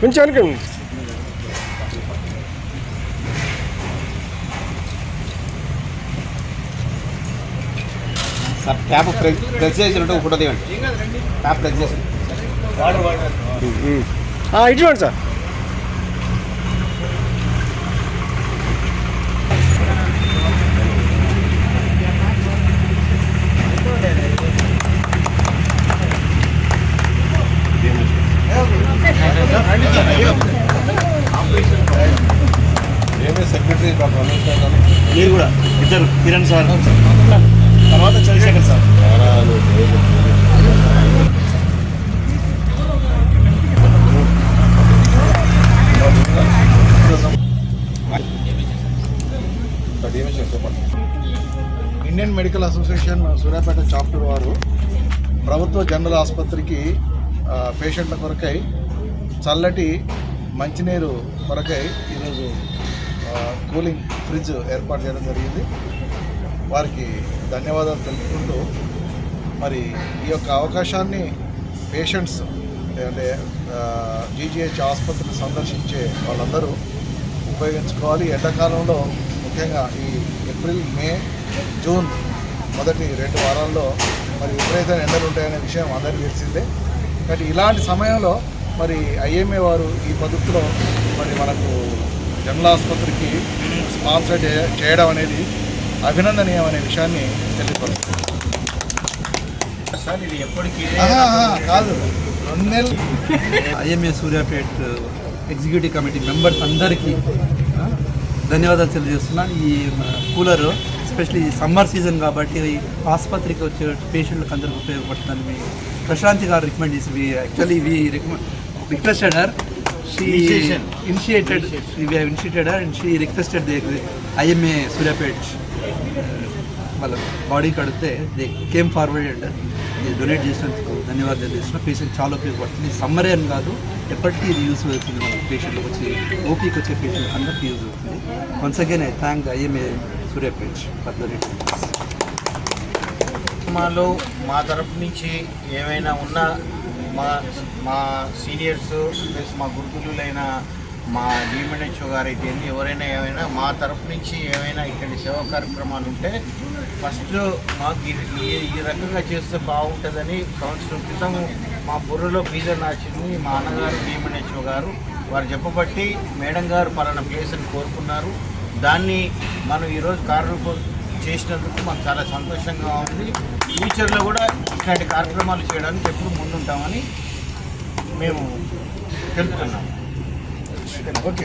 కొంచెం వెనకండి. Sir tap press చేసినట్టు photo తీయండి. ట్యాప్ ప్రెస్ చేసి ఇటు చూడండి సార్. సెక్రటరీ మీరు కూడా ఇద్దరు కిరణ్ సార్ తర్వాత Chandrashekhar sir. Indian medical association Suryapet chapter వారు ప్రభుత్వ జనరల్ ఆసుపత్రికి పేషెంట్ల కొరకై చల్లటి మంచినీరు కొరకై ఈరోజు కూలింగ్ ఫ్రిడ్జ్ ఏర్పాటు చేయడం జరిగింది. వారికి ధన్యవాదాలు తెలుపుకుంటూ మరి ఈ యొక్క అవకాశాన్ని పేషెంట్స్ అంటే జీజీహెచ్ ఆసుపత్రిని సందర్శించే వాళ్ళందరూ ఉపయోగించుకోవాలి. ఎండాకాలంలో ముఖ్యంగా ఈ ఏప్రిల్, మే, జూన్ మొదటి 2 వారాల్లో మరి విపరీతమైన ఎండలు ఉంటాయనే విషయం అందరికీ తెలిసిందే. కాబట్టి ఇలాంటి సమయంలో మరి ఐఎంఏ వారు ఈ పద్ధతిలో మరి మనకు జనరల్ ఆసుపత్రికి స్పాన్సర్ చేయడం అనేది అభినందనీయం అనే విషయాన్ని తెలియపరుస్తుంది. సార్ ఇది ఎప్పటికీ కాదు 2 నెలలు. IMA Suryapet executive committee members అందరికీ ధన్యవాదాలు తెలియజేస్తున్నాను. ఈ కూలర్ ఎస్పెషల్లీ సమ్మర్ సీజన్ కాబట్టి ఆసుపత్రికి వచ్చే పేషెంట్లకు అందరికీ ఉపయోగపడుతుందని మీ ప్రశాంతి గారు రికమెండ్ చేసి actually requested her. She initiated her and she requested the IMA Suryapet వాళ్ళ బాడీకి అడిగితే they came forward and donate చేసినందుకు ధన్యవాదాలు తెలియజేసిన. పేషెంట్ చాలా ఉపయోగపడుతుంది. సమ్మర్ అని కాదు, ఎప్పటికీ ఇది యూస్ అవుతుంది. మన పేషెంట్లకు వచ్చి ఓపీకి వచ్చే పేషెంట్ అందరికీ యూజ్ అవుతుంది. Once again I thank IMA Suryapet for the recommendation. మాలో మా తరఫు నుంచి ఏమైనా ఉన్నా మా సీనియర్స్ ప్లస్ మా గురుకులైన మా డిఎంహెచ్ఓ గారు అయితే ఎవరైనా ఏమైనా మా తరఫు నుంచి ఏమైనా ఇక్కడి సేవా కార్యక్రమాలు ఉంటే ఫస్ట్ మాకు ఈ రకంగా చేస్తే బాగుంటుందని సంవత్సరం క్రితం మా బుర్రలో బీజర్ నాచింది. మా అన్నగారు డిఎంహెచ్ఓ గారు వారు చెప్పబట్టి మేడం గారు పలానా ప్లేస్ అని కోరుకున్నారు. దాన్ని మనం ఈరోజు కార్యరూపం చేసినందుకు మాకు చాలా సంతోషంగా ఉంది. ఫ్యూచర్లో కూడా ఇట్లాంటి కార్యక్రమాలు చేయడానికి ఎప్పుడు ముందుంటామని మేము తెలుపుతున్నాము. ఓకే.